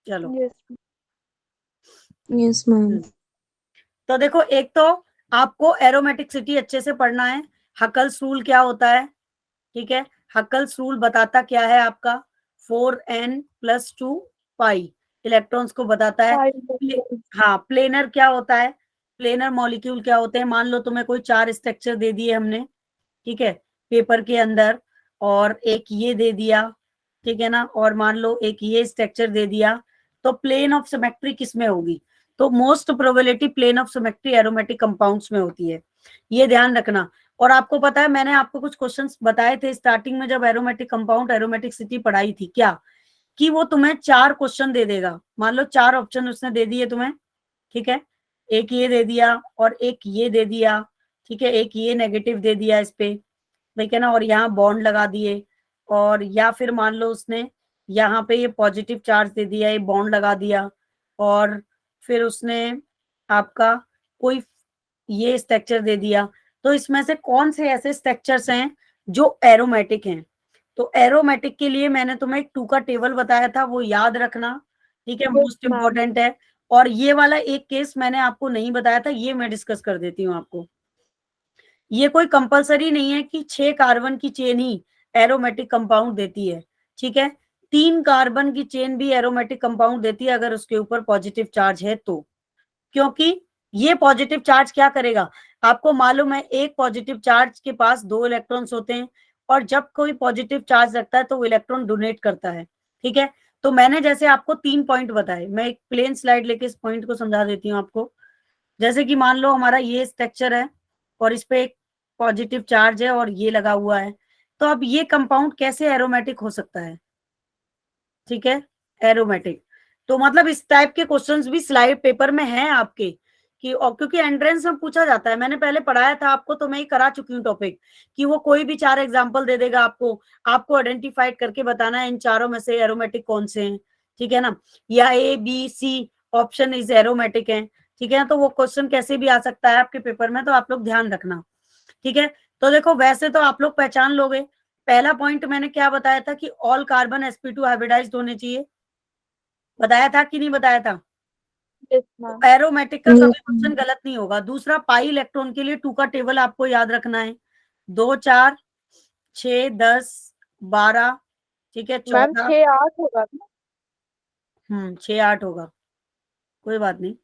चलो। Yes ma'am. तो देखो, एक तो आपको एरोमेटिसिटी अच्छे से पढ़ना है। हकल्स रूल क्या होता है, ठीक है। हकल्स रूल बताता क्या है आपका, 4n+2 पाई इलेक्ट्रॉन्स को बताता है। हाँ, प्लेनर क्या होता है, प्लेनर मॉलिक्यूल क्या होते हैं। मान लो तुम्हें कोई 4 स्ट्रक्चर दे दिए हमने, ठीक है, पेपर के अंदर, और एक ये दे दिया, ठीक है ना, और मान लो एक ये स्ट्रक्चर दे दिया, तो प्लेन ऑफ सिमेट्री किस में होगी, तो most probability plane of symmetry aromatic compounds में होती है, ये ध्यान रखना। और आपको पता है, मैंने आपको कुछ क्वेश्चंस बताए थे स्टार्टिंग में जब एरोमेटिक कंपाउंड एरोमेटिसिटी पढ़ाई थी, क्या कि वो तुम्हें 4 क्वेश्चन दे देगा। मान लो 4 ऑप्शन उसने दे दिए तुम्हें, ठीक है, एक ये दे दिया और एक ये दे दिया, ठीक है, एक ये नेगेटिव दे दिया इस पे, ठीक है ना, और यहाँ बॉन्ड लगा दिए, और या फिर मान लो उसने यहाँ पे ये पॉजिटिव चार्ज दे दिया, ये बॉन्ड लगा दिया, और फिर उसने आपका कोई ये स्ट्रक्चर दे दिया। तो इसमें से कौन से ऐसे स्ट्रक्चर्स हैं जो एरोमेटिक हैं। तो एरोमेटिक के लिए मैंने तुम्हें एक 2 का टेबल बताया था, वो याद रखना, ठीक है, मोस्ट इंपॉर्टेंट है। और ये वाला एक केस मैंने आपको नहीं बताया था, ये मैं डिस्कस कर देती हूँ आपको। ये कोई कंपलसरी नहीं है कि 6 कार्बन की चेन ही एरोमेटिक कंपाउंड देती है, ठीक है, 3 कार्बन की चेन भी एरोमेटिक कंपाउंड देती है अगर उसके ऊपर पॉजिटिव चार्ज है तो। क्योंकि ये पॉजिटिव चार्ज क्या करेगा, आपको मालूम है एक पॉजिटिव चार्ज के पास 2 इलेक्ट्रॉन्स होते हैं, और जब कोई पॉजिटिव चार्ज रखता है तो वो इलेक्ट्रॉन डोनेट करता है, ठीक है। तो मैंने जैसे आपको 3 पॉइंट बताए, मैं एक प्लेन स्लाइड लेके इस पॉइंट को समझा देती हूँ आपको। जैसे कि मान लो हमारा ये स्ट्रक्चर है और इस पे एक पॉजिटिव चार्ज है और ये लगा हुआ है, तो अब ये कंपाउंड कैसे एरोमेटिक हो सकता है, ठीक है, एरोमेटिक। तो मतलब इस टाइप के क्वेश्चंस भी स्लाइड पेपर में हैं आपके, कि और क्योंकि एंट्रेंस में पूछा जाता है, मैंने पहले पढ़ाया था आपको, तो मैं ही करा चुकी हूँ टॉपिक, कि वो कोई भी 4 एग्जांपल दे देगा आपको, आपको आइडेंटिफाइड करके बताना है इन चारों में से एरोमेटिक कौन से हैं, ठीक है ना, या A B C option is aromatic है, ठीक है ना। तो वो क्वेश्चन कैसे भी आ सकता है आपके पेपर में, तो आप लोग ध्यान रखना, ठीक है। तो देखो, वैसे तो आप लोग पहचान लोगे। पहला पॉइंट मैंने क्या बताया था कि ऑल कार्बन sp2 हाइब्रिडाइज्ड होने चाहिए, बताया था कि नहीं बताया था। तो एरोमेटिक का कभी क्वेश्चन गलत नहीं होगा। दूसरा, पाई इलेक्ट्रॉन के लिए 2 का टेबल आपको याद रखना है, 2 4 6 10 12, ठीक है, 14, 6 8 होगा ना? 6 8 होगा, कोई बात नहीं,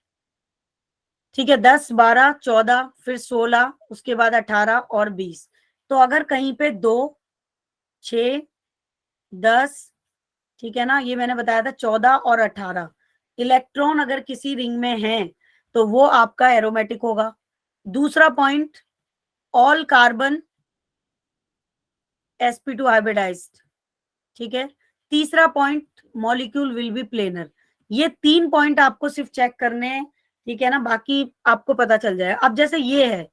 ठीक है, 10 12 14 फिर 16, उसके बाद 18 और 20। तो अगर कहीं पे 2 6 10, ठीक है ना, ये मैंने बताया था 14 और 18 इलेक्ट्रॉन अगर किसी रिंग में है तो वो आपका एरोमेटिक होगा। दूसरा point, all carbon sp2 hybridised, ठीक है। तीसरा point, molecule will be planar. ये 3 पॉइंट आपको सिर्फ चेक करने हैं, ठीक है ना, बाकी आपको पता चल जाएगा। अब जैसे ये है,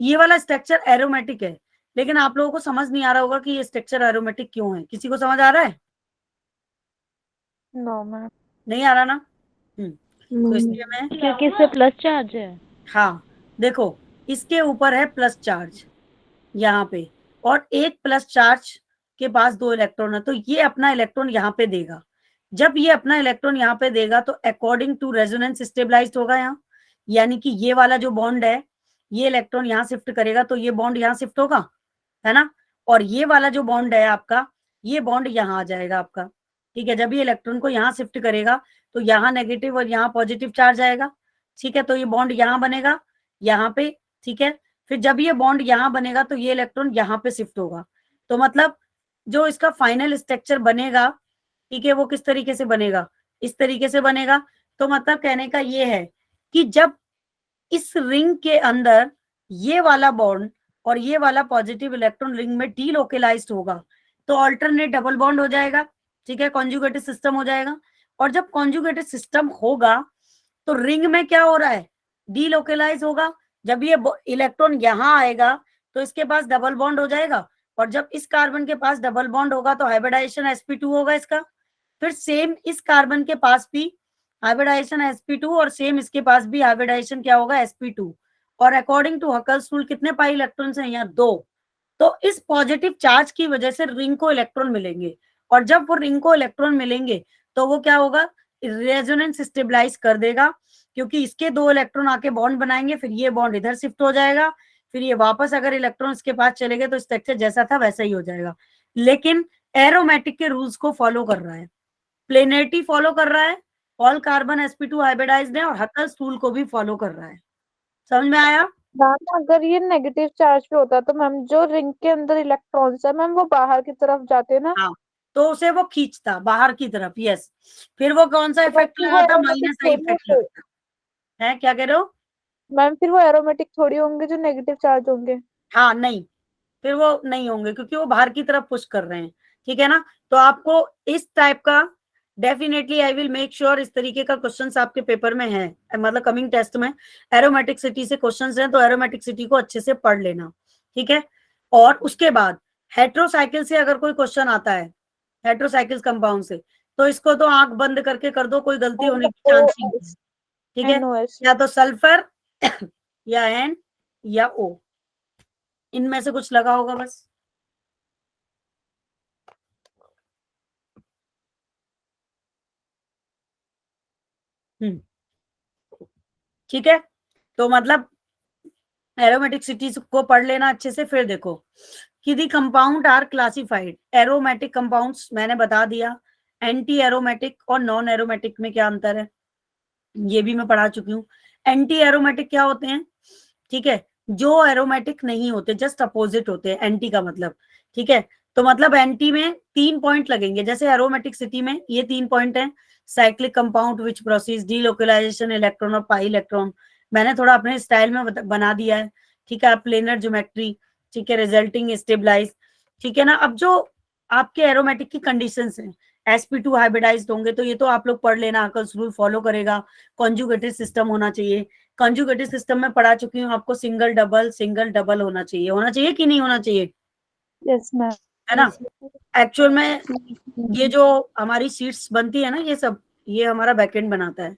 ये वाला स्ट्रक्चर एरोमेटिक है, लेकिन आप लोगों को समझ नहीं आ रहा होगा कि ये स्ट्रक्चर एरोमेटिक क्यों है। किसी को समझ आ रहा है? No ma'am. नहीं आ रहा ना। तो इसलिए मैं, क्योंकि इससे प्लस चार्ज है। हाँ, देखो, इसके ऊपर है प्लस चार्ज यहाँ पे, और एक प्लस चार्ज के पास 2 इलेक्ट्रॉन है, तो ये अपना इलेक्ट्रॉन यहाँ पे देगा। जब ये अपना इलेक्ट्रॉन यहाँ पे देगा तो अकॉर्डिंग टू रेजोनेंस स्टेबलाइज्ड होगा यहाँ, यानी कि ये वाला जो बॉन्ड है, ये इलेक्ट्रॉन यहाँ शिफ्ट करेगा तो ये बॉन्ड यहाँ शिफ्ट होगा, है ना, और ये वाला जो बॉन्ड है आपका, ये बॉन्ड यहाँ आ जाएगा आपका, ठीक है। जब ये इलेक्ट्रॉन को यहाँ शिफ्ट करेगा तो यहाँ नेगेटिव और यहाँ पॉजिटिव चार्ज आएगा, ठीक है, तो ये बॉन्ड यहाँ बनेगा, यहाँ पे, ठीक है। फिर जब ये बॉन्ड यहाँ बनेगा तो ये इलेक्ट्रॉन यहाँ पे शिफ्ट होगा। तो मतलब जो इसका फाइनल स्ट्रक्चर बनेगा, ठीक है, वो किस तरीके से बनेगा, इस तरीके से बनेगा। तो मतलब कहने का ये है कि जब इस रिंग के अंदर ये वाला बॉन्ड और ये वाला पॉजिटिव इलेक्ट्रॉन रिंग में डीलोकेलाइज्ड होगा तो अल्टरनेट डबल बॉन्ड हो जाएगा, ठीक है, कॉन्जुगेटेड सिस्टम हो जाएगा। और जब कॉन्जुगेटेड सिस्टम होगा तो रिंग में क्या हो रहा है, डीलोकेलाइज होगा। जब ये इलेक्ट्रॉन यहाँ आएगा तो इसके पास डबल बॉन्ड हो जाएगा, और जब इस कार्बन के पास डबल बॉन्ड होगा तो हाइब्रिडाइजेशन sp2 होगा इसका। फिर सेम इस कार्बन के पास भी हाइब्रिडाइजेशन sp2, और सेम इसके पास भी हाइब्रिडाइजेशन क्या होगा, sp2। और अकॉर्डिंग टू हकल्स रूल कितने पाई इलेक्ट्रॉन्स हैं यहाँ, 2। तो इस पॉजिटिव चार्ज की वजह से रिंग को इलेक्ट्रॉन मिलेंगे, और जब वो रिंग को इलेक्ट्रॉन मिलेंगे तो वो क्या होगा, रेजोनेंस स्टेबलाइज कर देगा, क्योंकि इसके 2 इलेक्ट्रॉन आके बॉन्ड बनाएंगे, फिर ये बॉन्ड इधर शिफ्ट हो जाएगा, फिर ये वापस अगर इलेक्ट्रॉन इसके पास चले गए तो स्ट्रक्चर जैसा था वैसा ही हो जाएगा। लेकिन एरोमेटिक के रूल्स को फॉलो कर रहा है, प्लेनेरिटी फॉलो कर रहा है, ऑल कार्बन sp2 हाइब्रिडाइज्ड है, और हकल्स रूल को भी फॉलो कर रहा है। समझ में आया? मैम अगर ये नेगेटिव चार्ज पे होता तो मैम जो रिंग के अंदर इलेक्ट्रॉन्स है मैम वो बाहर की तरफ जाते ना। हाँ, तो उसे वो खींचता बाहर की तरफ, यस। फिर वो कौन सा इफेक्ट फिर वो लगाता? एरोमेटिक माइनस थोड़ी इफेक्ट होंगे लगाता है। क्या कह रहे हो? मैम, फिर वो एरोमेटिक थोड़ी होंगे जो नेगेटिव चार्ज होंगे। हाँ नहीं, फिर वो नहीं होंगे, क्योंकि वो बाहर की तरफ पुश कर रहे हैं, ठीक है ना। तो आपको इस टाइप का definitely I will make sure इस तरीके का क्वेश्चंस आपके पेपर में है, मतलब कमिंग टेस्ट में एरोमेटिक सिटी से क्वेश्चंस हैं, तो एरोमेटिक सिटी को अच्छे से पढ़ लेना, ठीक है। और उसके बाद हेट्रोसाइकिल से अगर कोई क्वेश्चन आता है, हेट्रोसाइकिल्स कंपाउंड से, तो इसको तो आंख बंद करके कर दो, कोई गलती होने की चांस ही नहीं है, ठीक है। NOS। या तो सल्फर या एन या ओ, इनमें से कुछ लगा होगा बस। ठीक है, तो मतलब एरोमेटिक सिटीज को पढ़ लेना अच्छे से। फिर देखो कि the compound are classified, aromatic compounds मैंने बता दिया, एंटी एरोमेटिक और नॉन एरोमेटिक में क्या अंतर है ये भी मैं पढ़ा चुकी हूँ। एंटी एरोमेटिक क्या होते हैं? ठीक है, जो एरोमेटिक नहीं होते, जस्ट अपोजिट होते हैं एंटी का मतलब, ठीक है। तो मतलब एंटी में 3 पॉइंट लगेंगे, जैसे एरोमेटिक सिटी में ये 3 पॉइंट है, cyclic compound which proceeds delocalization electron और पाई इलेक्ट्रॉन, मैंने थोड़ा अपने स्टाइल में बना दिया है, ठीक है। प्लेनर ज्योमेट्री, ठीक है, रिजल्टिंग स्टेबलाइज, ठीक है ना। अब जो आपके एरोमेटिक की कंडीशंस हैं, sp2 हाइब्रिडाइज्ड होंगे, तो ये तो आप लोग पढ़ लेना, हकल्स रूल फॉलो करेगा, कॉन्जुगेटेड सिस्टम होना चाहिए। कंजुगेटिव सिस्टम में पढ़ा चुकी हूँ आपको, सिंगल डबल होना चाहिए कि नहीं होना चाहिए, यस मैम। है ना। एक्चुअल में ये जो हमारी शीट्स बनती है ना, ये सब ये हमारा बैकएंड बनाता है,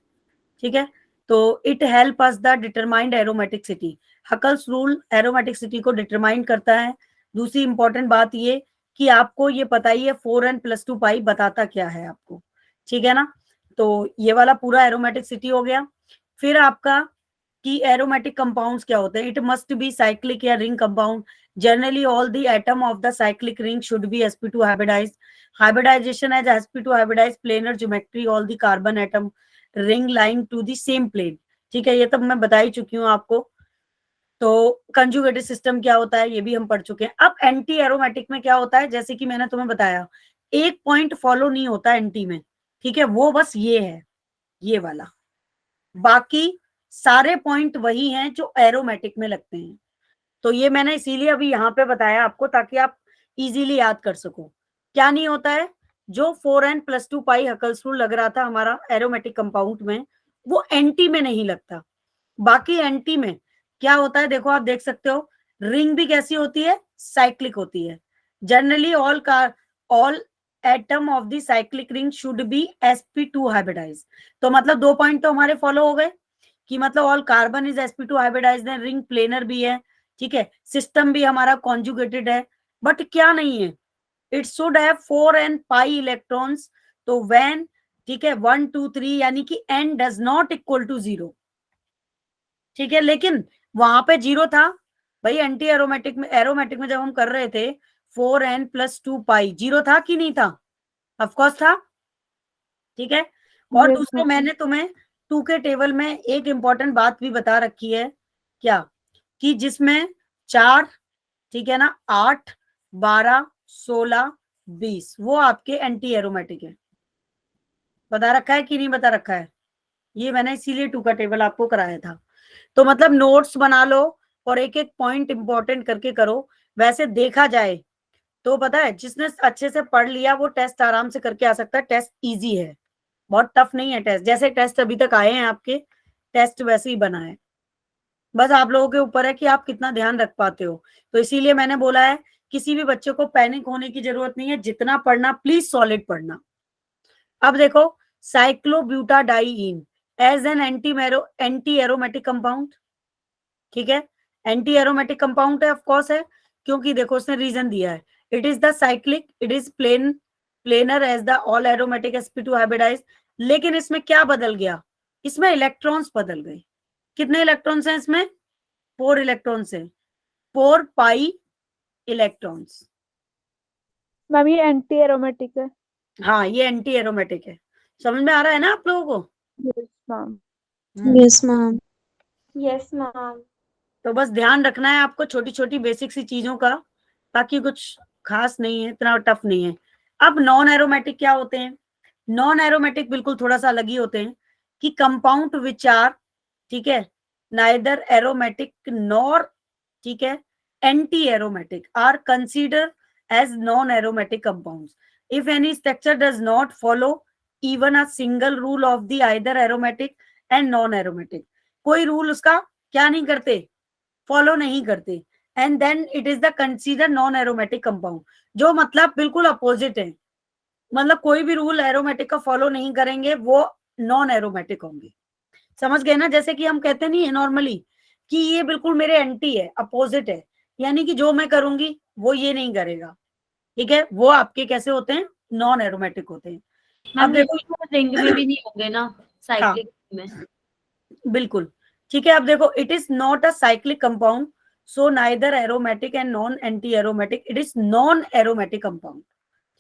ठीक है। तो it help us the determined aromatic city, Huckel's rule aromatic city को डिटरमाइन करता है। दूसरी इंपॉर्टेंट बात ये कि आपको ये पता ही है 4n+2 पाई बताता क्या है आपको, ठीक है ना। तो ये वाला पूरा एरोमेटिक सिटी हो गया। फिर आपका कि एरोमेटिक कंपाउंड्स क्या होते हैं, इट मस्ट बी साइक्लिक या ring compound, generally all the atom of the cyclic ring should be sp2 hybridized, hybridization as sp2 hybridized planar geometry all the carbon atom ring line to the same plane, ठीक है। ये तब मैं बता ही चुकी हूँ आपको। तो कंजुगेटेड सिस्टम क्या होता है ये भी हम पढ़ चुके हैं। अब एंटी एरोमेटिक में क्या होता है, जैसे कि मैंने तुम्हें बताया, एक पॉइंट फॉलो नहीं होता एंटी में, ठीक है, वो बस ये है, ये वाला, बाकी सारे पॉइंट वही हैं जो एरोमेटिक में लगते हैं। तो ये मैंने इसीलिए अभी यहाँ पे बताया आपको, ताकि आप इजीली याद कर सको। क्या नहीं होता है, जो 4n+2 पाई हकल्स रूल लग रहा था हमारा एरोमेटिक कंपाउंड में, वो एंटी में नहीं लगता। बाकी एंटी में क्या होता है, देखो आप देख सकते हो, रिंग भी कैसी होती है, साइक्लिक होती है। Generally all atom of the cyclic ring should be sp2 hybridize. तो मतलब 2 पॉइंट तो हमारे फॉलो हो गए, कि मतलब all carbon is sp2 hybridized है, रिंग प्लेनर भी है, ठीक है, सिस्टम भी हमारा कॉन्जुगेटेड है। बट क्या नहीं है, it should have 4n pi electrons. तो व्हेन, ठीक है, 1 2 3 यानी कि n does not equal to 0, ठीक है। लेकिन वहां पे 0 था भाई, एंटी एरोमेटिक में जब हम कर रहे थे 4n+2 पाई, 0 था कि नहीं था? ऑफकोर्स था, ठीक है। और Yes, दूसरा ma'am. मैंने तुम्हें 2 के टेबल में एक इंपॉर्टेंट बात भी बता रखी है, क्या, कि जिसमें 4, ठीक है ना, 8 12 16 20 वो आपके एंटी एरोमेटिक है। बता रखा है कि नहीं बता रखा है? ये मैंने इसीलिए 2 का टेबल आपको कराया था। तो मतलब नोट्स बना लो और एक एक पॉइंट इंपॉर्टेंट करके करो। वैसे देखा जाए तो पता है, जिसने अच्छे से पढ़ लिया वो टेस्ट आराम से करके आ सकता है, टेस्ट इजी है, बहुत टफ नहीं है टेस्ट। जैसे टेस्ट अभी तक आए हैं आपके, टेस्ट वैसे ही बना है, बस आप लोगों के ऊपर है कि आप कितना ध्यान रख पाते हो। तो इसीलिए मैंने बोला है, किसी भी बच्चे को पैनिक होने की जरूरत नहीं है, जितना पढ़ना प्लीज सॉलिड पढ़ना। अब देखो, cyclobutadiene as an anti aromatic compound, ठीक है, एंटी एरोमेटिक कंपाउंड है, ऑफ कोर्स है, क्योंकि देखो उसने रीजन दिया है, it is the cyclic, it is planar as the all aromatic sp2 hybridise लेकिन इसमें क्या बदल गया, इसमें इलेक्ट्रॉन्स बदल गए। कितने इलेक्ट्रॉन्स हैं इसमें, 4 इलेक्ट्रॉन्स हैं, 4 पाई इलेक्ट्रॉन्स। मैम ये एंटी एरोमेटिक है। हाँ ये एंटी एरोमेटिक है। समझ में आ रहा है ना आप लोगों को? Yes ma'am. Yes ma'am. Yes ma'am. तो बस ध्यान रखना है आपको छोटी छोटी बेसिक सी चीजों का, बाकी कुछ खास नहीं है, इतना टफ नहीं है। अब नॉन एरोमेटिक क्या होते हैं? नॉन एरोमेटिक बिल्कुल थोड़ा सा अलग ही होते हैं कि कंपाउंड विच आर, ठीक है, नाइदर एरोमेटिक नॉर, ठीक है, anti aromatic are consider as non aromatic compounds if any structure does not follow even a single rule of the either aromatic and non aromatic. कोई rule उसका क्या नहीं करते, follow नहीं करते, and then it is the consider non aromatic compound, जो मतलब बिल्कुल अपोजिट है, मतलब कोई भी रूल एरोमेटिक का फॉलो नहीं करेंगे वो नॉन एरोमेटिक होंगे। समझ गए ना? जैसे कि हम कहते नहीं है नॉर्मली कि ये बिल्कुल मेरे एंटी है, अपोजिट है, यानी कि जो मैं करूंगी वो ये नहीं करेगा, ठीक है, वो आपके कैसे होते हैं, नॉन एरोमेटिक होते हैं। अब देखो रिंग में भी नहीं होंगे ना, साइक्लिक में। बिल्कुल ठीक है। अब देखो it is not a cyclic compound, so neither aromatic and non anti aromatic, it is non aromatic compound.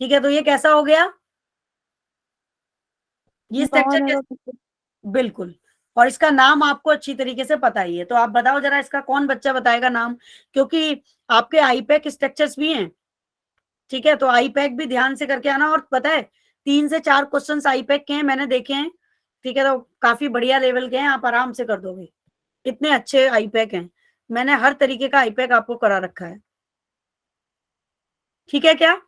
ठीक है, तो ये कैसा हो गया, ये स्ट्रक्चर नॉन कैसा, एरोमेटिक। बिल्कुल। और इसका नाम आपको अच्छी तरीके से पता ही है, तो आप बताओ जरा इसका, कौन बच्चा बताएगा नाम, क्योंकि आपके आईपैक स्ट्रक्चर्स भी हैं, ठीक है, तो आईपैक भी ध्यान से करके आना। और पता है 3 से 4 क्वेश्चंस आईपैक के हैं, मैंने देखे हैं, ठीक है, तो काफी बढ़िया लेवल के हैं, आप आराम से कर दोगे, इतने अच्छे आईपैक हैं, मैंने हर तरीके का आईपैक आपको करा रखा है, ठीक है क्या?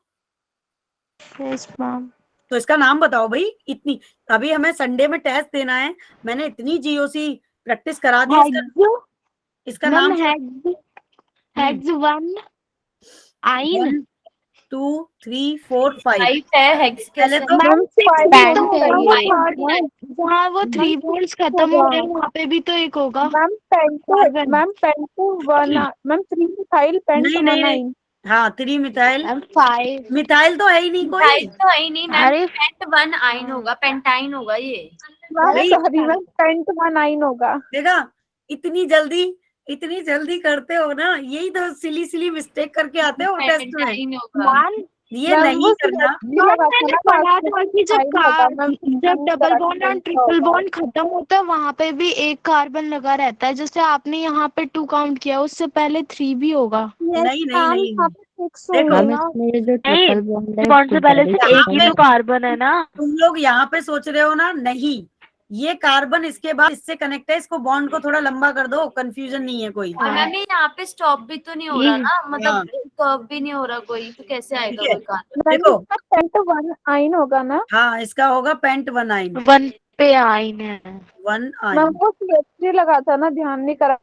Yes ma'am. तो इसका नाम बताओ भाई। इतनी, अभी हमें संडे में टेस्ट देना है, मैंने इतनी जीओसी प्रैक्टिस करा दी, इसका नाम हेक्स 1 आइन 1 2 3 4 5 है हेक्स के पहले तो मैम तो चाहिए। जहाँ वो 3 बॉन्ड्स खत्म हो रहे हैं वहाँ पे भी तो एक होगा। मैम पेंटो 1, मैम 3 मिथाइल पेंट नहीं नहीं 1 नहीं, आइन। हाँ 3 मिथाइल, 5 मिथाइल तो है ही नहीं कोई, मिथाइल तो है ही नहीं मैम, अरे पेंट 1 आइन होगा, पेंटाइन होगा ये। मैम भाई सॉरी मैम पेंट 1 आइन होगा। देखा, इतनी जल्दी, इतनी जल्दी करते हो ना, यही तो सिली सिली मिस्टेक करके आते हो टेस्ट में, पेंटाइन होगा। मान ये मैम नहीं वो करना। लगा था मैंने ना पढ़ा लास्ट था कि जब मिथाइल होगा मैम, जब डबल बॉन्ड और ट्रिपल होगा। बॉन्ड खत्म होता है वहां पे भी एक कार्बन लगा रहता है, जैसे आपने यहाँ पे 2 काउंट किया, उससे पहले 3 भी होगा। नहीं नहीं मैम नहीं, यहाँ पे 6 देखो होंगे ना। इसमें जो ट्रिपल बॉन्ड है बॉन्ड से उसको पहले डायरेक्ट से यहाँ एक ही पे तो कार्बन है ना। तुम लोग यहाँ पे सोच रहे हो ना, नहीं, ये कार्बन इसके बाद इससे कनेक्ट है, इसको बॉन्ड को थोड़ा लंबा कर दो, कंफ्यूजन नहीं है कोई। और मैम ये यहाँ पे स्टॉप भी तो नहीं हो रहा ना, मतलब कर्व भी नहीं हो रहा कोई, तो कैसे ठीक आएगा है, कोई कार्बन? मैम देखो, इसका पेंट 1 आइन होगा ना। हाँ इसका होगा पेंट 1 आइन, 1 पे आइन है। 1 मैम आइन। वो CH3 लगा था ना, ध्यान नहीं करा।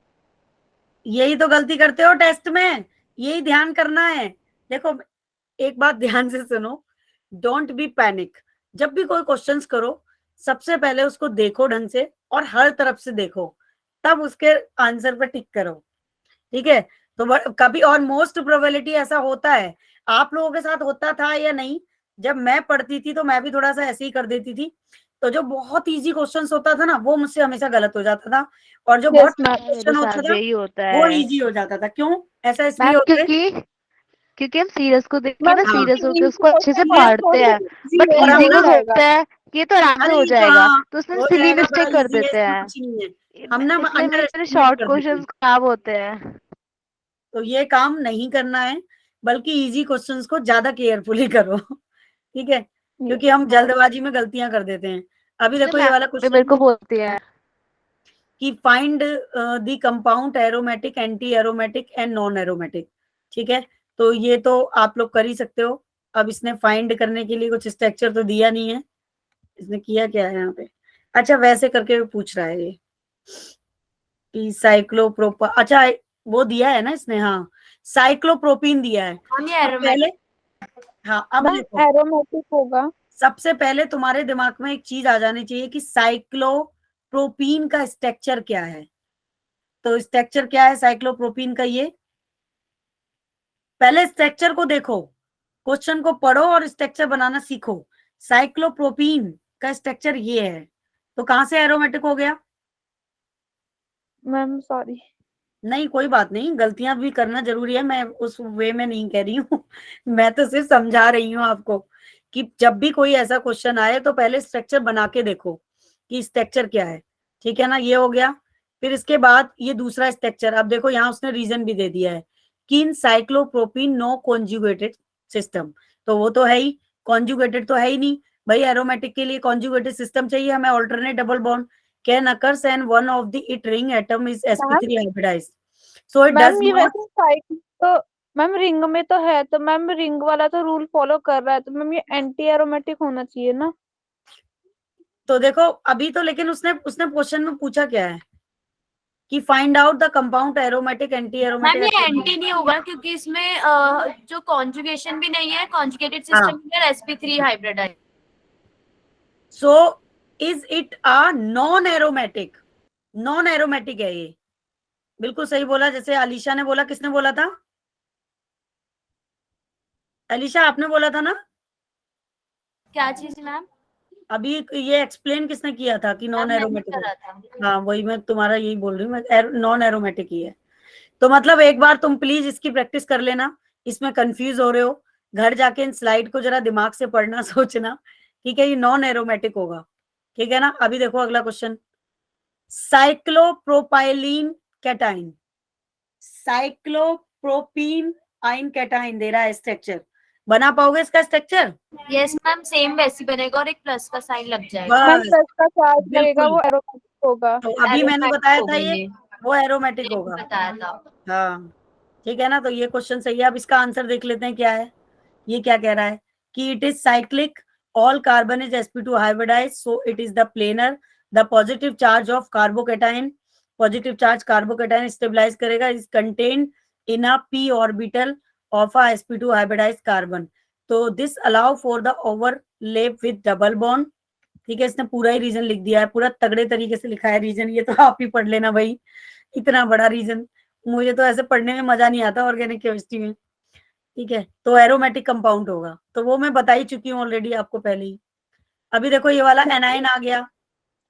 यही तो गलती करते हो टेस्ट में, यही ध्यान करना है। देखो एक बात ध्यान से सुनो, डोंट बी पैनिक, जब भी कोई क्वेश्चंस करो सबसे पहले उसको देखो ढंग से और हर तरफ से देखो, तब उसके आंसर पे टिक करो, ठीक है? तो कभी, और मोस्ट प्रोबेबिलिटी ऐसा होता है, आप लोगों के साथ होता था या नहीं, जब मैं पढ़ती थी तो मैं भी थोड़ा सा ऐसे ही कर देती थी, तो जो बहुत इजी क्वेश्चंस होता था ना वो मुझसे हमेशा गलत हो जाता था, और जो बहुत टफ मेरे क्वेश्चन होता साथ था यही होता वो है इजी हो जाता था। क्यों ऐसा इसलिए मैम, होता है? क्योंकि हम सीरियस को देख के मैम ना हाँ, सीरियस होके उसको अच्छे से क्वेश्चन पढ़ते हैं, बट और हम इजी ना, को सोचते हैं कि ये तो आराम से अरे हो ये तो जाएगा, हाँ तो उसमें हो सिली जाएगा, बड़ा मिस्टेक कर इजी है, देते इसमें हैं। कुछ नहीं है, हम ना इसलिए अंडर मेरे एस्टिमेट शॉर्ट कर देते हैं। क्वेश्चंस खराब होते हैं। तो ये काम नहीं करना है, बल्कि इजी क्वेश्चंस को ज्यादा केयरफुली करो, ठीक है, क्योंकि हम जल्दबाजी में गलतियां कर देते हैं। अभी देखो ये वाला मेरे को क्वेश्चन बोलती है कि find the compound aromatic, anti aromatic and non aromatic, ठीक है, तो ये तो आप लोग कर ही सकते हो। अब इसने फाइंड करने के लिए कुछ स्ट्रक्चर तो दिया नहीं है, इसने किया क्या है यहाँ पे, अच्छा वैसे करके पूछ रहा है ये कि साइक्लोप्रोपा, अच्छा वो दिया है ना इसने, हाँ साइक्लोप्रोपीन दिया है। हम ये अब पहले, एरोमेटिक। हाँ अब मैम देखो, एरोमेटिक होगा। सबसे पहले तुम्हारे दिमाग में एक चीज आ जानी चाहिए कि साइक्लोप्रोपीन का स्ट्रक्चर क्या है। तो स्ट्रक्चर क्या है साइक्लोप्रोपीन का, ये पहले स्ट्रक्चर को देखो, क्वेश्चन को पढ़ो और स्ट्रक्चर बनाना सीखो। साइक्लोप्रोपीन का स्ट्रक्चर ये है, तो कहाँ से एरोमेटिक हो गया? Ma'am sorry. नहीं कोई बात नहीं, गलतियां भी करना जरूरी है, मैं उस वे में नहीं कह रही हूँ मैं तो सिर्फ समझा रही हूँ आपको कि जब भी कोई ऐसा क्वेश्चन आए तो पहले स्ट्रक्चर बना के देखो कि स्ट्रक्चर क्या है, ठीक है ना। ये हो गया। फिर इसके बाद ये दूसरा स्ट्रक्चर, अब देखो यहाँ उसने रीजन भी दे दिया है कि इन साइक्लोप्रोपीन नो कॉन्जुगेटेड सिस्टम, तो वो तो है ही, कॉन्जुगेटेड तो है ही नहीं भाई। एरोमेटिक के लिए कॉन्जुगेटेड सिस्टम चाहिए हमें, alternate double bond can occurs and one of the it ring atom is sp3 hybridized, so it does ma'am ये not। वैसे साइकिल तो मैम रिंग में तो है, तो मैम रिंग वाला तो रूल फॉलो कर रहा है, तो मैम ये एंटी एरोमेटिक होना चाहिए ना। तो देखो अभी तो, लेकिन उसने उसने क्वेश्चन में पूछा क्या है कि find out the compound aromatic anti ma'am aromatic. ये एंटी नहीं होगा क्योंकि इसमें जो कॉन्जुगेशन भी नहीं है, कॉन्जुगेटेड हाँ। सिस्टम है, sp3 hybridize. So is it a non aromatic? Non aromatic है ये, बिल्कुल सही बोला। जैसे अलीशा ने बोला, किसने बोला था? अलीशा आपने बोला था ना क्या चीज मैम? अभी, ये एक्सप्लेन किसने किया था कि नॉन मैंने एरोमेटिक? करा था। हाँ वही मैं तुम्हारा यही बोल रही हूँ, मैं नॉन एरोमेटिक ही है। तो मतलब एक बार तुम प्लीज इसकी प्रैक्टिस कर लेना, इसमें कंफ्यूज हो रहे हो, घर जाके इन स्लाइड को जरा दिमाग से पढ़ना सोचना, ठीक है। ये नॉन एरोमेटिक होगा, ठीक है ना। अभी देखो अगला क्वेश्चन, साइक्लोप्रोपाइलीन कैटाइन, साइक्लोप्रोपीन आइन कैटाइन दे रहा है स्ट्रक्चर, बना पाओगे इसका स्ट्रक्चर? यस मैम, सेम वैसी बनेगा और एक प्लस का साइन लग जाएगा। मैम बस प्लस का चार्ज लगेगा, बिल्कुल। वो एरोमेटिक होगा। तो अभी मैंने Aromatic बताया था होगा ये, ये, वो एरोमेटिक ये होगा। बताया था। हाँ ठीक है ना। तो ये क्वेश्चन सही है। अब इसका आंसर देख लेते हैं क्या है। ये क्या कह रहा है कि it is cyclic, all carbon is sp2 hybridise, so it is the planar, the positive charge of carbocation, positive charge carbocation stabilise करेगा, is contained in a p orbital of a sp2 hybridise carbon, तो this allow for the overlap with double bond. ठीक है, इसने पूरा ही reason लिख दिया है, पूरा तगड़े तरीके से लिखा है रीजन, ये तो आप ही पढ़ लेना भाई, इतना बड़ा रीजन, मुझे तो ऐसे पढ़ने में मजा नहीं आता ऑर्गेनिक केमिस्ट्री में। ठीक है, तो एरोमेटिक कंपाउंड होगा, तो वो मैं बता ही चुकी हूँ ऑलरेडी आपको पहले ही। अभी देखो ये वाला एनाइन आ गया।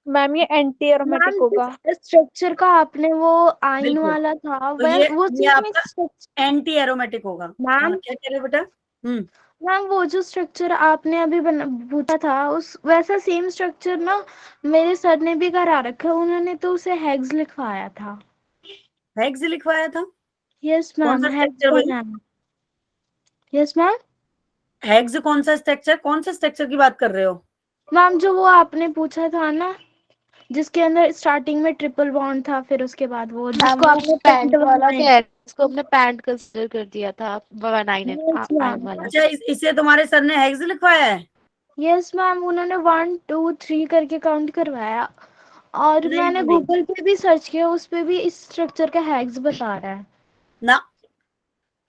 मैम ये एंटी एरोमेटिक होगा। स्ट्रक्चर का आपने वो आयन बिल्कुल, वाला था, तो वह वो ये सेम आपका एंटी एरोमेटिक होगा। हाँ मैम। क्या कह रहे हो बेटा? मैम वो जो स्ट्रक्चर आपने अभी पूछा था, उस वैसा सेम स्ट्रक्चर ना मेरे सर ने भी करा रखा है, उन्होंने तो उसे हेग्स लिखवाया था। हेग्स लिखवाया था? यस कौन मैम, सा हेग्स स्ट्रक्चर भाई? बनाया। Yes ma'am. हेग्स कौन सा स्ट्रक्चर, कौन सा स्ट्रक्चर की बात कर रहे हो? मैम जो वो आपने पूछा था ना, जिसके अंदर स्टार्टिंग में ट्रिपल बॉन्ड था, फिर उसके बाद वो जिसको आपने पैंट वाला बनाया। कह इसको हमने पैंट कंसीडर कर दिया था, बनाई ने यस आयन मैम। वाला। अच्छा इसे तुम्हारे सर ने हेग्स लिखवाया है? यस मैम, उन्होंने 1 2 3 करके काउंट करवाया, और नहीं मैंने नहीं नहीं गूगल पे भी सर्च किया, उस पे भी इस स्ट्रक्चर का हेग्स बता रहा है। ना,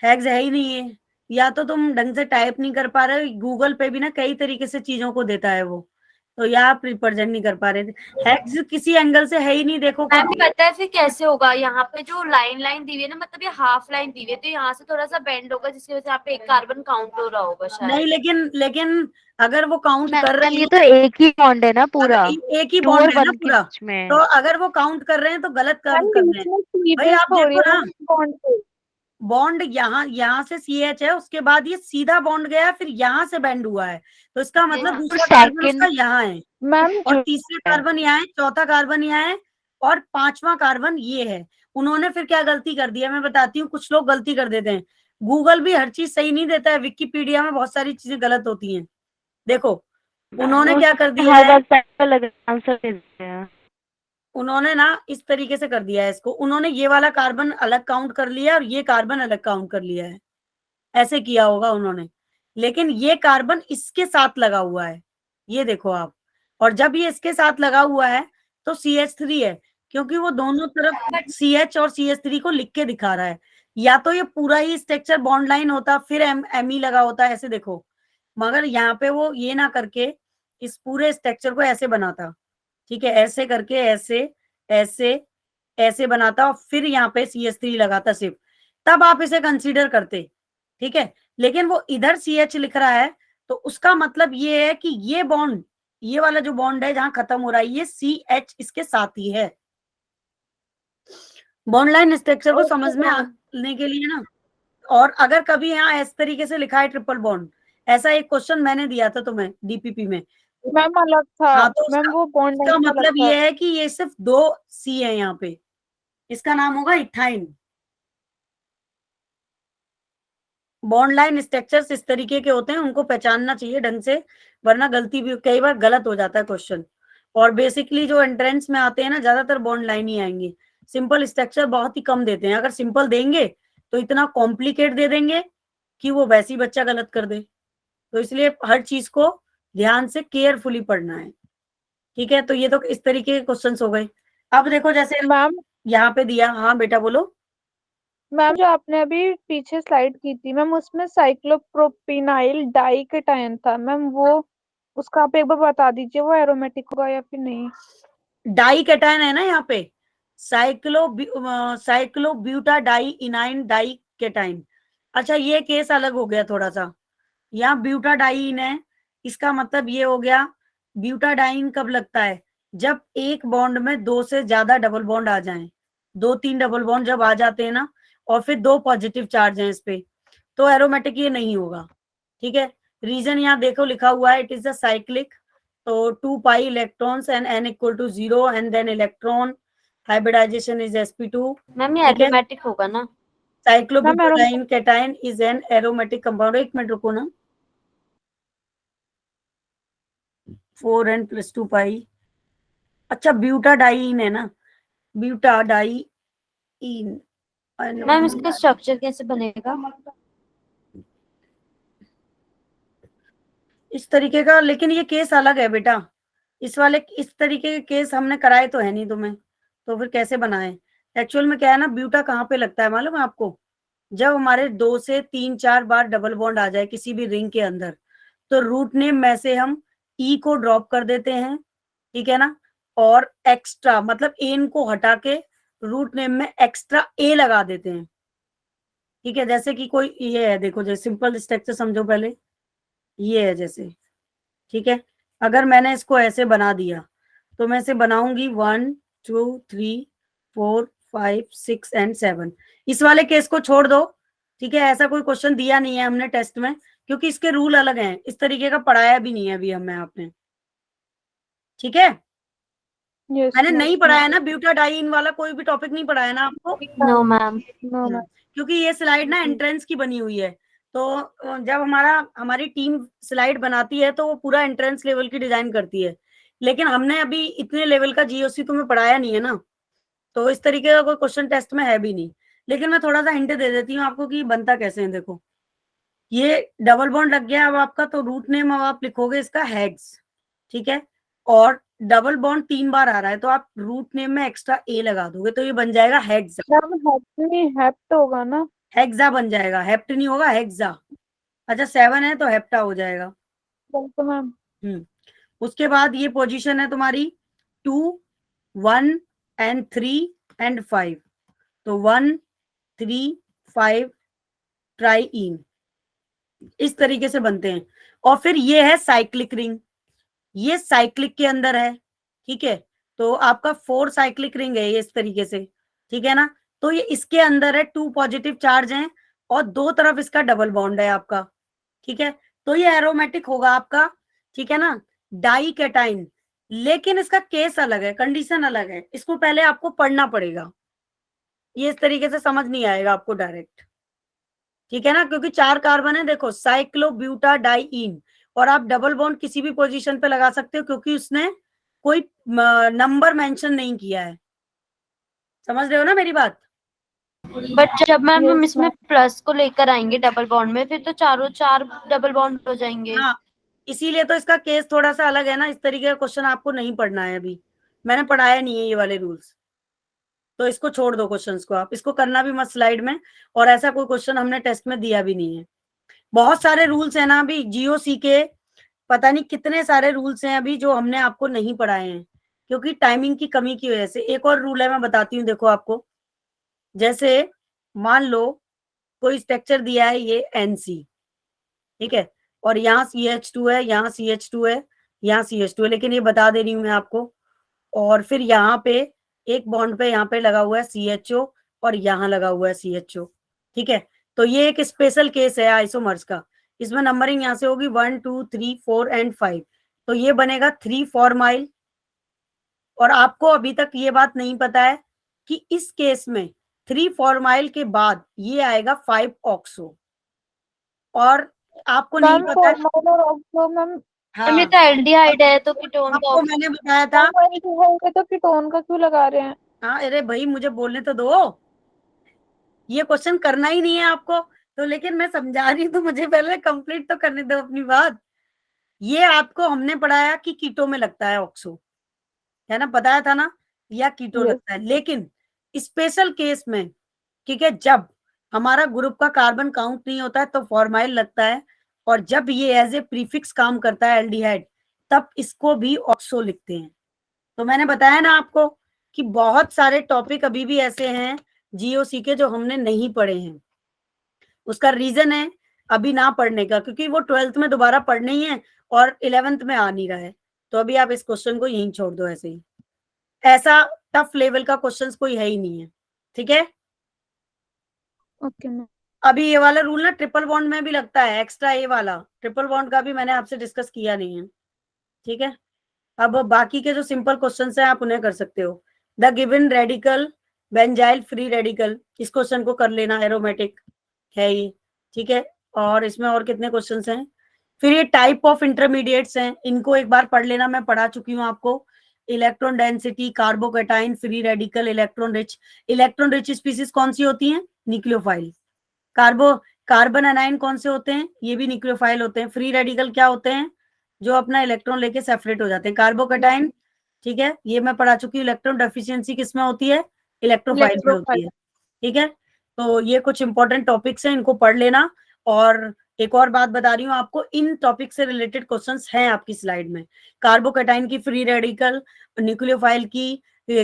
हैग्स है ही नहीं है, या तो तुम ढंग से टाइप नहीं कर पा रहे हो, गूगल पे भी ना कई तरीके से चीजों को देता है वो, तो या आप रिप्रेजेंट नहीं कर पा रहे थे। हैग्स किसी एंगल से है ही नहीं, देखो मैम खुद। पता है फिर कैसे होगा? यहाँ पे जो लाइन लाइन दी हुई है ना, मतलब ये हाफ लाइन दी हुई है, तो यहाँ से थोड़ा सा बेंड होगा जिसकी वजह से यहाँ पे एक कार्बन काउंट हो रहा होगा नहीं शायद। लेकिन अगर वो काउंट कर मैम रहे ये हैं, तो एक ही बॉन्ड है ना अगर पूरा, एक ही 2 बॉन्ड और है ना 1 के पूरा, बीच में। तो अगर वो काउंट कर रहे हैं तो गलत मैम काम कर रहे बीच हैं। में भाई सीधे आप हो रही देखो है ना, ना बॉन्ड पे। बॉन्ड यहाँ से CH है, उसके बाद ये सीधा बॉन्ड गया, फिर यहाँ से बेंड हुआ है, तो इसका मतलब दूसरा कार्बन उसका सेकंड यहाँ है, मैम और तीसरा कार्बन यहाँ है, चौथा कार्बन यहाँ है, और पांचवा कार्बन ये है। उन्होंने फिर क्या गलती कर दिया मैं बताती हूँ, कुछ लोग गलती कर देते हैं, गूगल भी हर चीज सही नहीं देता है, विकिपीडिया में बहुत सारी चीजें गलत होती हैं। देखो उन्होंने क्या कर दिया हर है, बार पैंट अलग आंसर देते हैं। उन्होंने ना इस तरीके से कर दिया है इसको, उन्होंने ये वाला कार्बन अलग काउंट कर लिया और ये कार्बन अलग काउंट कर लिया है, ऐसे किया होगा उन्होंने, लेकिन ये कार्बन इसके साथ लगा हुआ है, ये देखो आप, और जब ये इसके साथ लगा हुआ है तो CH3 है, क्योंकि वो दोनों तरफ CH और CH3 को लिख के दिखा रहा है, या तो ये पूरा ही स्ट्रक्चर बॉन्ड लाइन होता फिर ME लगा होता, ऐसे देखो, मगर यहाँ पे वो ये ना करके इस पूरे स्ट्रक्चर को ऐसे बनाता, ठीक है, ऐसे करके ऐसे ऐसे ऐसे बनाता और फिर यहाँ पे CH3 लगाता सिर्फ, तब आप इसे कंसीडर करते, ठीक है। लेकिन वो इधर CH लिख रहा है, तो उसका मतलब ये है कि ये बॉन्ड ये वाला जो बॉन्ड है जहां खत्म हो रहा है ये CH इसके साथ ही है। बॉन्ड लाइन स्ट्रक्चर को समझ में आने के लिए ना, और अगर कभी यहाँ इस तरीके से लिखा है ट्रिपल बॉन्ड, ऐसा एक क्वेश्चन मैंने दिया था तुम्हें DPP में। मैम अलग था। हाँ, तो मैम वो बॉन्ड उसका अलग मतलब था। ये है कि ये सिर्फ 2 C है यहाँ पे, इसका नाम होगा इथाइन। बॉन्ड लाइन स्ट्रक्चर्स इस तरीके के होते हैं, उनको पहचानना चाहिए ढंग से, वरना गलती भी कई बार गलत हो जाता है क्वेश्चन। और बेसिकली जो एंट्रेंस में आते हैं ना, ज्यादातर बॉन्ड लाइन ही आएंगे। सिंपल स्ट्रक्चर बहुत ही कम देते हैं, अगर सिंपल देंगे तो इतना कॉम्प्लिकेट दे देंगे कि वो वैसे ही बच्चा गलत कर दे। तो इसलिए हर चीज को ध्यान से केयरफुली पढ़ना है, ठीक है। तो ये तो इस तरीके के क्वेश्चंस हो गए। अब देखो जैसे मैम यहाँ पे दिया, हाँ बेटा बोलो। मैम जो आपने अभी पीछे स्लाइड की थी मैम, उसमें साइक्लोप्रोपिनाइल डाइकेटायन था मैम, वो उसका आप एक बार बता दीजिए, वो एरोमेटिक होगा या फिर नहीं? डाई कैटायन है ना यहाँ पे, साइक्लोब्यूटाडाई इनाइन डाई कैटाइन। अच्छा ये केस अलग हो गया थोड़ा सा, यहाँ ब्यूटाडाइन है, इसका मतलब ये हो गया ब्यूटाडाइन कब लगता है, जब एक बॉन्ड में 2 से ज्यादा डबल बॉन्ड आ जाएं, 2-3 डबल बॉन्ड जब आ जाते हैं ना, और फिर 2 पॉजिटिव चार्ज हैं इस पे, तो एरोमेटिक ये नहीं होगा, ठीक है। रीजन यहाँ देखो लिखा हुआ है, इट इज अ साइक्लिक, तो 2 pi electrons and n equal to 0 and then electron hybridization is sp2। Ma'am ये ठीक है, एरोमेटिक होगा ना? Cyclobutadiene cation is an aromatic compound. एक मिनट रुको ना, 4n + 2 पाई, अच्छा ब्यूटाडाइन है ना, ब्यूटाडाइन। मैम इसका स्ट्रक्चर कैसे बनेगा? इस तरीके का, लेकिन ये केस अलग है बेटा, इस वाले इस तरीके के केस हमने कराए तो है नहीं तुम्हें, तो फिर कैसे बनाए। एक्चुअल में क्या है ना, ब्यूटा कहाँ पे लगता है मालूम है आपको, जब हमारे 2 से 3-4 बार डबल बॉन्ड आ जाए किसी भी रिंग के अंदर, तो रूट नेम में से हम ई को ड्रॉप कर देते हैं, ठीक है ना, और एक्स्ट्रा मतलब एन को हटा के रूट नेम में एक्स्ट्रा ए लगा देते हैं, ठीक है। जैसे कि कोई ये है, देखो जैसे सिंपल स्ट्रक्चर समझो पहले, ये है जैसे, ठीक है। अगर मैंने इसको ऐसे बना दिया, तो मैं इसे बनाऊंगी 1 2 3 4 5 6 एंड 7। इस वाले केस को छोड़ दो, ठीक है, ऐसा कोई क्वेश्चन दिया नहीं है हमने टेस्ट में, क्योंकि इसके रूल अलग हैं, इस तरीके का पढ़ाया भी नहीं है अभी हमें आपने, ठीक है। यस मैंने मैम। नहीं पढ़ाया ना ब्यूटाडाइन वाला, कोई भी टॉपिक नहीं पढ़ाया ना आपको। No ma'am. No ma'am. क्योंकि ये स्लाइड ना एंट्रेंस की बनी हुई है, तो जब हमारी टीम स्लाइड बनाती है तो वो पूरा एंट्रेंस लेवल की डिजाइन करती है, लेकिन हमने अभी इतने लेवल का GOC तुम्हें पढ़ाया नहीं है ना, तो इस तरीके का कोई क्वेश्चन टेस्ट में है भी नहीं। लेकिन मैं थोड़ा सा हिंट दे देती हूँ आपको कि बनता कैसे है। देखो ये डबल बॉन्ड लग गया अब आपका, तो रूट नेम अब आप लिखोगे इसका हेक्स, ठीक है, और डबल बॉन्ड 3 बार आ रहा है, तो आप रूट नेम में एक्स्ट्रा ए लगा दोगे, तो ये बन जाएगा हेक्सा। मैम नहीं, हेप्ट होगा ना? हेक्सा बन जाएगा, हेप्ट नहीं होगा, हेक्सा। अच्छा 7 है तो हेप्टा हो जाएगा। बिल्कुल मैम। उसके बाद ये पोजीशन है तुम्हारी 2 1 एंड 3 एंड 5, तो 1 3 5 ट्राईइन, इस तरीके से बनते हैं। और फिर ये है साइक्लिक रिंग, ये साइक्लिक के अंदर है, ठीक है, तो आपका 4 साइक्लिक रिंग है ये इस तरीके से, ठीक है ना। तो ये इसके अंदर है, 2 पॉजिटिव चार्ज हैं और 2 तरफ इसका डबल बॉन्ड है आपका, ठीक है, तो ये एरोमेटिक होगा आपका, ठीक है ना, डाई कैटाइन। लेकिन इसका केस अलग है, कंडीशन अलग है, इसको पहले आपको पढ़ना पड़ेगा, ये इस तरीके से समझ नहीं आएगा आपको डायरेक्ट, ठीक है ना, क्योंकि 4 कार्बन है, देखो साइक्लोब्यूटाडाइन, और आप डबल बॉन्ड किसी भी पोजीशन पे लगा सकते हो, क्योंकि उसने कोई नंबर मेंशन नहीं किया है, समझ रहे हो ना मेरी बात। बट जब मैम हम Yes, इसमें प्लस को लेकर आएंगे डबल बॉन्ड में, फिर तो चारों 4 डबल बॉन्ड हो जाएंगे। हाँ, इसीलिए तो इसका केस थोड़ा सा अलग है ना, इस तरीके का क्वेश्चन आपको नहीं पढ़ना है अभी, मैंने पढ़ाया नहीं है ये वाले रूल्स, तो इसको छोड़ दो क्वेश्चंस को, आप इसको करना भी मत स्लाइड में, और ऐसा कोई क्वेश्चन हमने टेस्ट में दिया भी नहीं है। बहुत सारे रूल्स है ना अभी GOC के, पता नहीं कितने सारे रूल्स हैं अभी जो हमने आपको नहीं पढ़ाए हैं, क्योंकि टाइमिंग की कमी की वजह से। एक और रूल है मैं बताती हूँ, देखो आपको, जैसे मान लो कोई स्ट्रक्चर दिया है ये NC, ठीक है, और यहाँ CH2 है, यहाँ CH2 है, यहाँ CH2 है, लेकिन ये बता दे रही हूँ मैं आपको। और फिर यहाँ पे एक बॉन्ड पे यहाँ पे लगा हुआ है CHO और यहाँ लगा हुआ है CHO, ठीक है। तो ये एक स्पेशल केस है आइसोमर्स का। इसमें नंबरिंग यहाँ से होगी 1 2 3 4 एंड 5, तो ये बनेगा 3 फॉर्माइल। और आपको अभी तक ये बात नहीं पता है कि इस केस में 3 फॉर्माइल के बाद ये आएगा 5 ऑक्सो। और आपको नहीं मैम पता है, फॉर्मल और ऑक्सो मैम, मैम ये हाँ तो एल्डिहाइड है, तो कीटोन का आपको मैंने बताया था। मैम तो कीटोन का क्यों लगा रहे हैं? हाँ अरे भाई मुझे बोलने तो दो, ये क्वेश्चन करना ही नहीं है आपको तो, लेकिन मैं समझा रही हूँ तो मुझे पहले कंप्लीट तो करने दो अपनी बात। ये आपको हमने पढ़ाया कि कीटो में लगता है ऑक्सो, है ना, बताया था ना, या कीटो Yes. लगता है। लेकिन स्पेशल केस में, ठीक है, जब हमारा ग्रुप का कार्बन काउंट नहीं होता है तो फॉर्माइल लगता है, और जब ये एज ए प्रीफिक्स काम करता है एल्डिहाइड, तब इसको भी ऑक्सो लिखते हैं। तो मैंने बताया ना आपको कि बहुत सारे टॉपिक अभी भी ऐसे हैं GOC के जो हमने नहीं पढ़े हैं। उसका रीजन है अभी ना पढ़ने का, क्योंकि वो 12th में दोबारा पढ़ने ही है और 11th में आ नहीं रहा है। तो अभी आप इस क्वेश्चन को यहीं छोड़ दो, ऐसे ही। ऐसा टफ लेवल का क्वेश्चन कोई है ही नहीं है, ठीक है। Okay ma'am. अभी ये वाला रूल ना ट्रिपल बॉन्ड में भी लगता है, एक्स्ट्रा ए वाला ट्रिपल बॉन्ड का भी मैंने आपसे डिस्कस किया नहीं है, ठीक है। अब बाकी के जो सिंपल क्वेश्चंस हैं आप उन्हें कर सकते हो। The given radical benzyl free radical, इस क्वेश्चन को कर लेना, एरोमेटिक है ये, ठीक है। और इसमें और कितने क्वेश्चंस हैं। फिर ये टाइप ऑफ इंटरमीडिएट्स हैं, इनको एक बार पढ़ लेना, मैं पढ़ा चुकी हूँ आपको। Electron density, carbocation, free radical, electron rich species कौन सी होती हैं, न्यूक्लियोफाइल। कार्बन एनाइन कौन से होते हैं, ये भी न्यूक्लियोफाइल होते हैं। फ्री रेडिकल क्या होते हैं, जो अपना इलेक्ट्रॉन लेके सेपरेट हो जाते हैं। कार्बोकैटाइन, ठीक है, ये मैं पढ़ा चुकी हूँ। इलेक्ट्रॉन डेफिशिएंसी किसमें होती है, इलेक्ट्रोफाइल में होती है, ठीक है। तो ये कुछ इंपॉर्टेंट टॉपिक्स हैं, इनको पढ़ लेना। और एक और बात बता रही हूँ आपको, इन टॉपिक से रिलेटेड क्वेश्चंस हैं आपकी स्लाइड में। कार्बोकैटाइन की फ्री रेडिकल, न्यूक्लियोफाइल की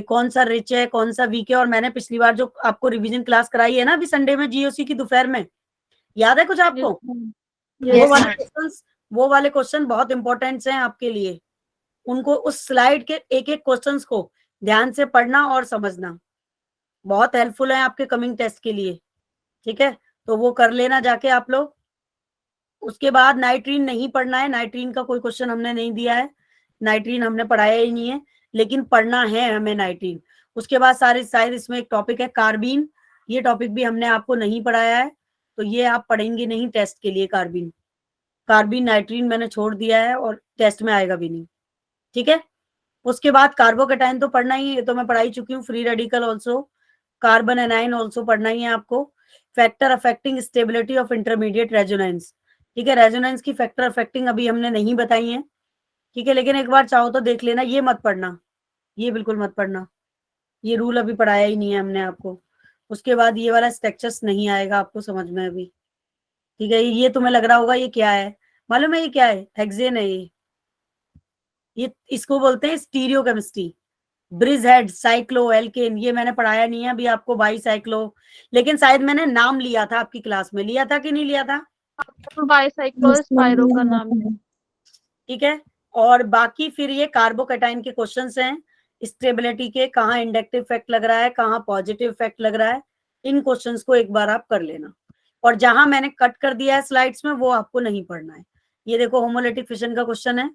कौन सा रिच है कौन सा वीक है। और मैंने पिछली बार जो आपको रिवीजन क्लास कराई है ना अभी संडे में GOC की दोपहर में, याद है कुछ आपको? वो वाले क्वेश्चन बहुत इंपॉर्टेंट हैं आपके लिए। उनको उस स्लाइड के एक एक क्वेश्चंस को ध्यान से पढ़ना और समझना, बहुत हेल्पफुल है आपके कमिंग टेस्ट के लिए, ठीक है। तो वो कर लेना जाके आप लोग। उसके बाद नाइट्रीन नहीं पढ़ना है, नाइट्रीन का कोई क्वेश्चन हमने नहीं दिया है, नाइट्रीन हमने पढ़ाया ही नहीं है, लेकिन पढ़ना है हमें नाइट्रीन। उसके बाद शायद इसमें एक टॉपिक है कार्बीन, ये टॉपिक भी हमने आपको नहीं पढ़ाया है, तो ये आप पढ़ेंगे नहीं टेस्ट के लिए। कार्बीन नाइट्रीन मैंने छोड़ दिया है और टेस्ट में आएगा भी नहीं, ठीक है। उसके बाद कार्बोकैटाइन तो पढ़ना ही है, तो मैं पढ़ाई चुकी हूँ। Free radical also, carbon A9 also पढ़ना ही है आपको। Factor affecting stability of intermediate resonance, ठीक है। रेजोनेंस की फैक्टर अफेक्टिंग अभी हमने नहीं बताई है, ठीक है, लेकिन एक बार चाहो तो देख लेना। ये मत पढ़ना, ये बिल्कुल मत पढ़ना, ये रूल अभी पढ़ाया ही नहीं है हमने आपको। उसके बाद ये वाला स्ट्रक्चर्स नहीं आएगा आपको समझ में अभी, ठीक है। ये तुम्हें लग रहा होगा ये क्या है, मालूम है ये क्या है, हेक्सेन है ये इसको बोलते हैं stereo chemistry. Bridge head, cyclo, alkane, ये मैंने पढ़ाया नहीं है अभी आपको। बाई साइक्लो, लेकिन शायद मैंने नाम लिया था आपकी क्लास में, लिया था कि नहीं लिया था? बाईसाइक्लो स्पाइरो का नाम है, ठीक है। और बाकी फिर ये कार्बोकैटाइन के क्वेश्चंस हैं, स्टेबिलिटी के, कहाँ इंडक्टिव इफेक्ट लग रहा है, कहाँ पॉजिटिव इफेक्ट लग रहा है, इन क्वेश्चंस को एक बार आप कर लेना। और जहां मैंने कट कर दिया है स्लाइड्स में वो आपको नहीं पढ़ना है। ये देखो होमोलिटिक फिशन का क्वेश्चन है,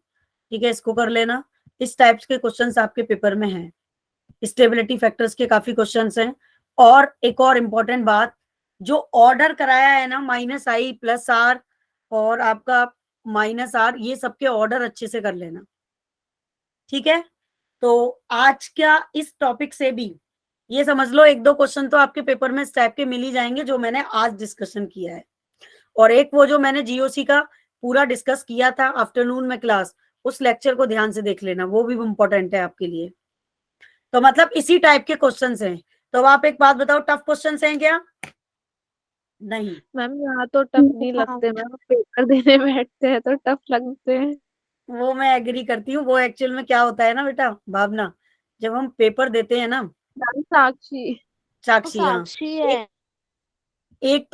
ठीक है, इसको कर लेना। इस टाइप्स के क्वेश्चंस आपके पेपर में हैं। स्टेबिलिटी फैक्टर्स के काफी क्वेश्चंस हैं। और एक और इम्पोर्टेंट बात, जो ऑर्डर कराया है ना -i +r और आपका -r, ये सबके ऑर्डर अच्छे से कर लेना, ठीक है। तो आज क्या इस टॉपिक से भी ये समझ लो 1-2 क्वेश्चन तो आपके पेपर में इस टाइप के मिल ही जाएंगे जो मैंने आज डिस्कशन किया है। और एक वो जो मैंने GOC का पूरा डिस्कस किया था आफ्टरनून में क्लास, उस लेक्चर को ध्यान से देख लेना, वो भी इम्पोर्टेंट है आपके लिए। तो मतलब इसी टाइप के क्वेश्चंस हैं। तो आप एक बात बताओ, टफ क्वेश्चंस हैं क्या? नहीं मैम यहाँ तो टफ नहीं लगते मैम, पेपर देने बैठते हैं तो टफ लगते हैं। वो मैं एग्री करती हूँ। वो एक्चुअल में क्या होता है ना बेटा भावना, जब हम पेपर देते हैं ना, मैम साक्षी साक्षी, हाँ, साक्षी है। एक तो